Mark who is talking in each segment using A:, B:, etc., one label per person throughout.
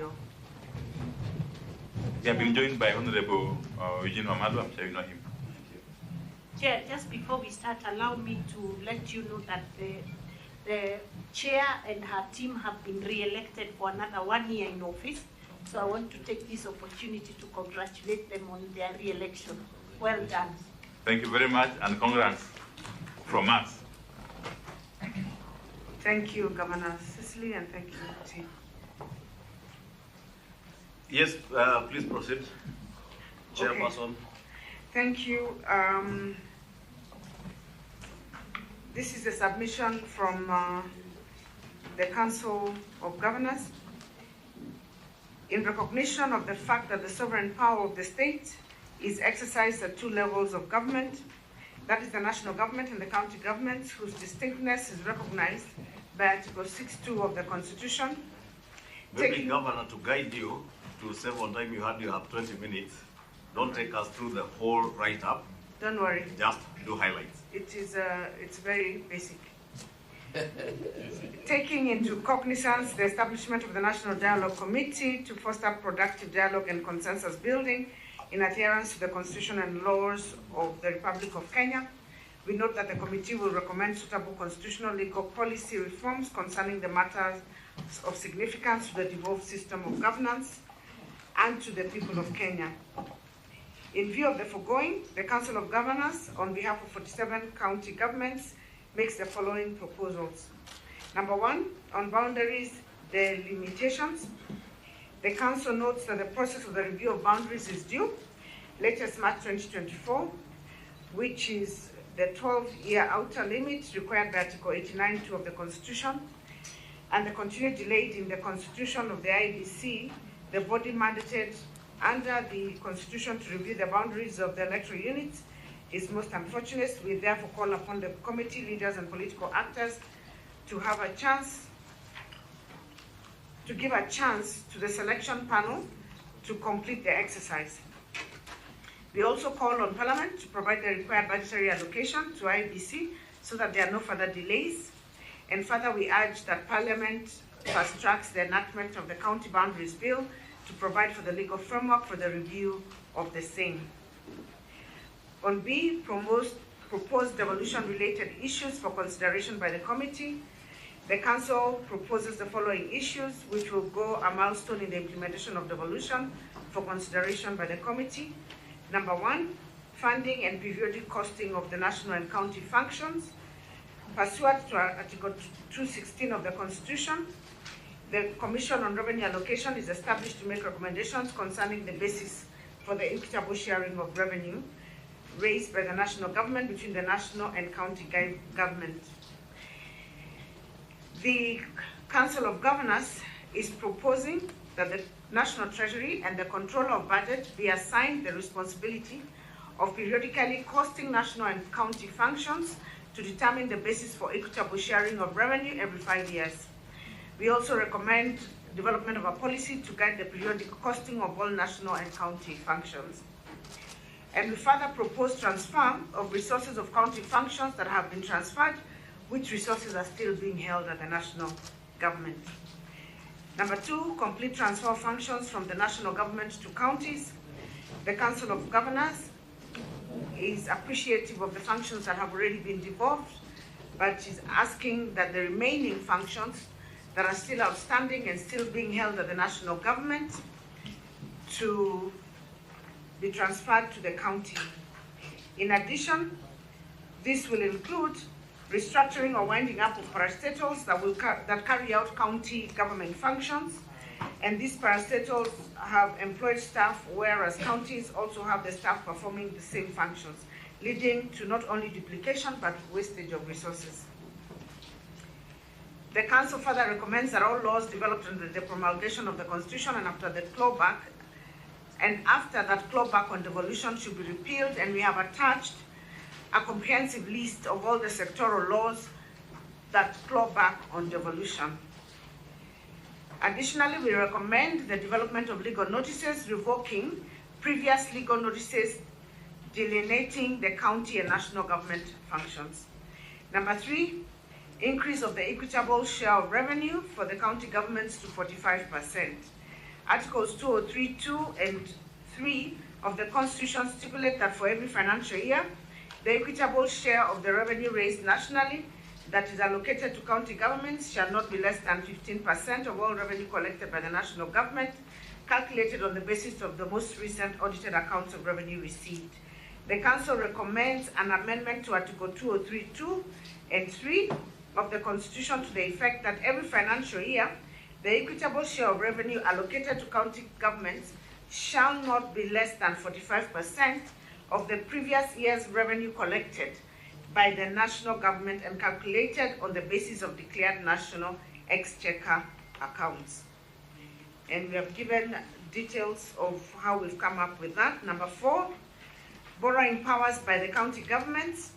A: Ndio.
B: We have been joined by Honorable Eugene Amado. I'm sure you know him.
C: Chair, just before we start, allow me to let you know that the chair and her team have been re-elected for another 1 year in office. So I want to take this opportunity to congratulate them on their re-election. Well done.
B: Thank you very much, and congrats from us.
A: Thank you, Governor Cecily, and thank you, team.
D: Yes, please proceed. Chairperson.
A: Okay. Thank you. This is a submission from the Council of Governors in recognition of the fact that the sovereign power of the state is exercised at two levels of government. That is the national government and the county governments, whose distinctness is recognized by Article 6.2 of the Constitution.
D: Maybe, Governor, to guide you, to save on time, you have 20 minutes. Don't take us through the whole write-up.
A: Don't worry.
D: Just do highlights.
A: It's very basic. Taking into cognizance the establishment of the National Dialogue Committee to foster productive dialogue and consensus building in adherence to the Constitution and laws of the Republic of Kenya, we note that the committee will recommend suitable constitutional legal policy reforms concerning the matters of significance to the devolved system of governance and to the people of Kenya. In view of the foregoing, the Council of Governors, on behalf of 47 county governments, makes the following proposals. Number one, on boundaries delimitations. The Council notes that the process of the review of boundaries is due, latest March 2024, which is the 12-year outer limit required by Article 89.2 of the Constitution, and the continued delay in the Constitution of the IEBC, the body mandated under the Constitution to review the boundaries of the electoral units, is most unfortunate. We therefore call upon the committee leaders and political actors to have a chance, to give a chance to the selection panel to complete the exercise. We also call on Parliament to provide the required budgetary allocation to IEBC so that there are no further delays. And further, we urge that Parliament fast tracks the enactment of the County Boundaries Bill to provide for the legal framework for the review of the same. On B, proposed devolution-related issues for consideration by the committee. The Council proposes the following issues, which will go a milestone in the implementation of devolution for consideration by the committee. Number one, funding and periodic costing of the national and county functions. Pursuant to Article 216 of the Constitution, the Commission on Revenue Allocation is established to make recommendations concerning the basis for the equitable sharing of revenue raised by the national government between the national and county government. The Council of Governors is proposing that the National Treasury and the Controller of Budget be assigned the responsibility of periodically costing national and county functions to determine the basis for equitable sharing of revenue every 5 years. We also recommend development of a policy to guide the periodic costing of all national and county functions. And we further propose transfer of resources of county functions that have been transferred, which resources are still being held at the national government. Number two, complete transfer of functions from the national government to counties. The Council of Governors is appreciative of the functions that have already been devolved, but is asking that the remaining functions that are still outstanding and still being held at the national government to be transferred to the county. In addition, this will include restructuring or winding up of parastatals that carry out county government functions, and these parastatals have employed staff, whereas counties also have the staff performing the same functions, leading to not only duplication but wastage of resources. The Council further recommends that all laws developed under the promulgation of the Constitution and after that clawback on devolution should be repealed, and we have attached a comprehensive list of all the sectoral laws that claw back on devolution. Additionally, we recommend the development of legal notices revoking previous legal notices delineating the county and national government functions. Number three, increase of the equitable share of revenue for the county governments to 45%. Articles 203(2) and 3 of the Constitution stipulate that for every financial year, the equitable share of the revenue raised nationally that is allocated to county governments shall not be less than 15% of all revenue collected by the national government, calculated on the basis of the most recent audited accounts of revenue received. The Council recommends an amendment to Article 203(2) and 3 of the Constitution to the effect that every financial year, the equitable share of revenue allocated to county governments shall not be less than 45% of the previous year's revenue collected by the national government and calculated on the basis of declared national exchequer accounts. And we have given details of how we've come up with that. Number 4, borrowing powers by the county governments.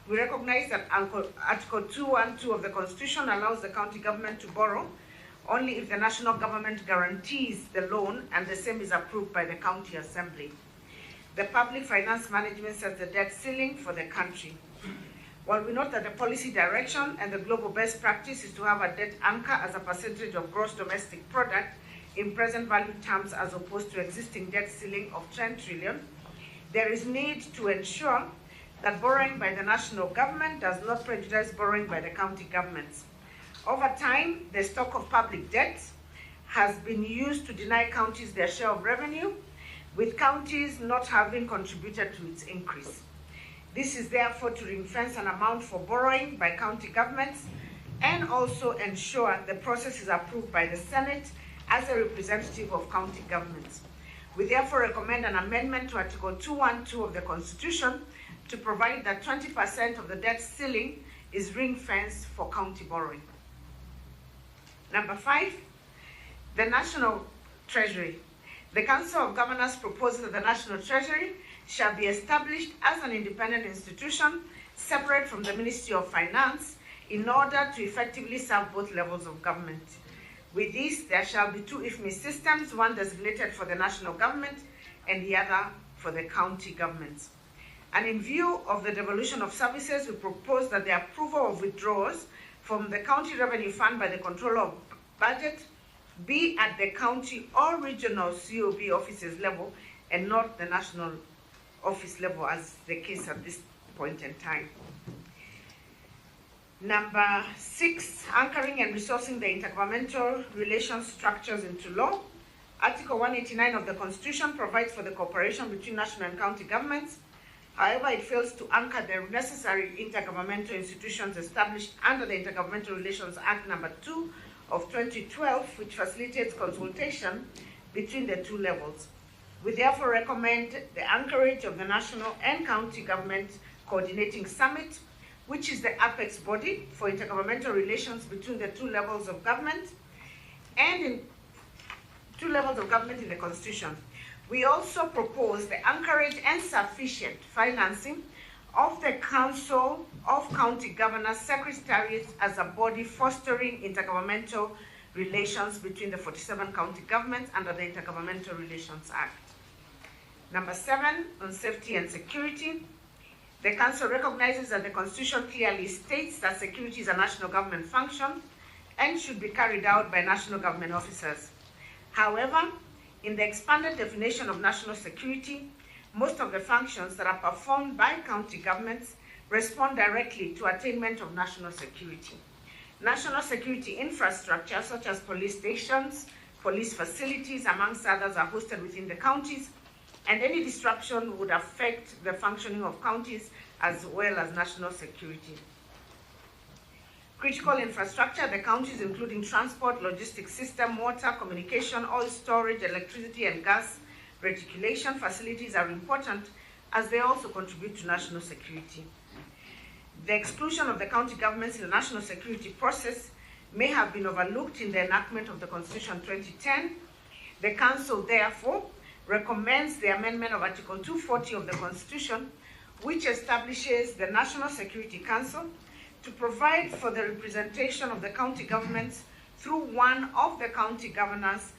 A: We recognize that Article 212 of the Constitution allows the county government to borrow only if the national government guarantees the loan and the same is approved by the county assembly. The public finance management sets the debt ceiling for the country. While we note that the policy direction and the global best practice is to have a debt anchor as a percentage of gross domestic product in present value terms as opposed to existing debt ceiling of 10 trillion, there is need to ensure that borrowing by the national government does not prejudice borrowing by the county governments. Over time, the stock of public debt has been used to deny counties their share of revenue, with counties not having contributed to its increase. This is therefore to ring-fence an amount for borrowing by county governments and also ensure the process is approved by the Senate as a representative of county governments. We therefore recommend an amendment to Article 212 of the Constitution to provide that 20% of the debt ceiling is ring-fenced for county borrowing. Number 5, the National Treasury. The Council of Governors proposes that the National Treasury shall be established as an independent institution separate from the Ministry of Finance in order to effectively serve both levels of government. With this, there shall be 2 IFMI systems, one designated for the national government and the other for the county governments. And in view of the devolution of services, we propose that the approval of withdrawals from the County Revenue Fund by the Controller of Budget be at the county or regional COB offices level and not the national office level as the case at this point in time. Number 6, anchoring and resourcing the intergovernmental relations structures into law. Article 189 of the Constitution provides for the cooperation between national and county governments. However, it fails to anchor the necessary intergovernmental institutions established under the Intergovernmental Relations Act No. 2 of 2012, which facilitates consultation between the 2 levels. We therefore recommend the anchorage of the national and county government coordinating summit, which is the apex body for intergovernmental relations between the 2 levels of government and in 2 levels of government in the Constitution. We also propose the anchorage and sufficient financing of the Council of County Governors Secretariats as a body fostering intergovernmental relations between the 47 county governments under the Intergovernmental Relations Act. Number 7, on safety and security. The Council recognizes that the Constitution clearly states that security is a national government function and should be carried out by national government officers. However, in the expanded definition of national security, most of the functions that are performed by county governments respond directly to attainment of national security. National security infrastructure, such as police stations, police facilities, amongst others, are hosted within the counties, and any disruption would affect the functioning of counties as well as national security. Critical infrastructure, the counties including transport, logistics system, water, communication, oil storage, electricity and gas reticulation facilities are important as they also contribute to national security. The exclusion of the county governments in the national security process may have been overlooked in the enactment of the Constitution 2010. The Council therefore recommends the amendment of Article 240 of the Constitution, which establishes the National Security Council to provide for the representation of the county governments through one of the county governors,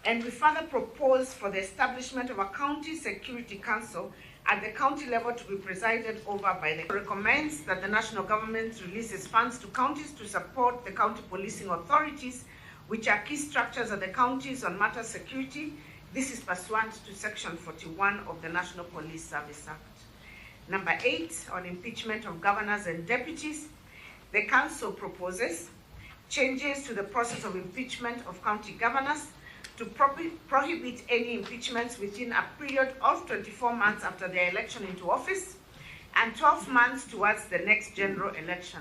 A: and we further propose for the establishment of a county security council at the county level to be presided over by the recommends that the national government releases funds to counties to support the county policing authorities which are key structures of the counties on matters security. This is pursuant to Section 41 of the National Police Service Act. Number 8, on impeachment of governors and deputies, the Council proposes changes to the process of impeachment of county governors to prohibit any impeachments within a period of 24 months after their election into office and 12 months towards the next general election.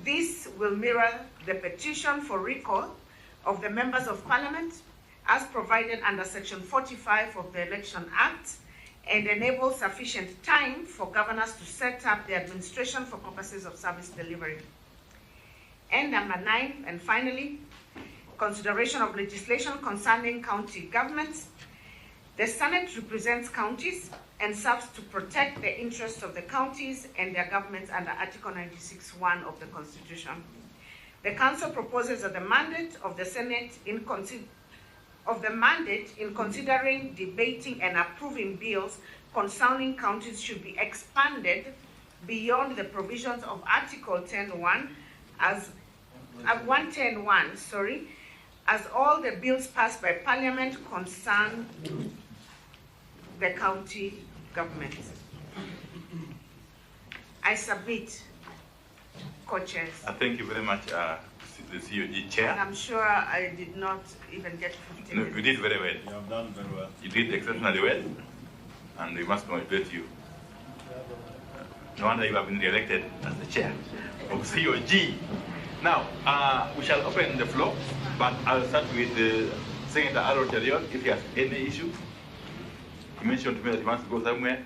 A: This will mirror the petition for recall of the members of parliament as provided under Section 45 of the Election Act and enable sufficient time for governors to set up the administration for purposes of service delivery. And number 9, and finally, consideration of legislation concerning county governments. The Senate represents counties and serves to protect the interests of the counties and their governments under Article 96(1) of the Constitution. The Council proposes that the mandate of the Senate in considering, debating, and approving bills concerning counties should be expanded beyond the provisions of Article 110(1), as all the bills passed by Parliament concern the county government. I submit, co-chairs.
B: Thank you very much, the COG chair.
A: And I'm sure I did not even get 15 minutes.
B: No, you did very well.
D: You have done very well.
B: You did exceptionally well, and we must congratulate you. No wonder you have been re-elected as the chair of COG. Now, we shall open the floor, but I'll start with Senator Aaron Chariot if he has any issue. He mentioned to me that he wants to go somewhere.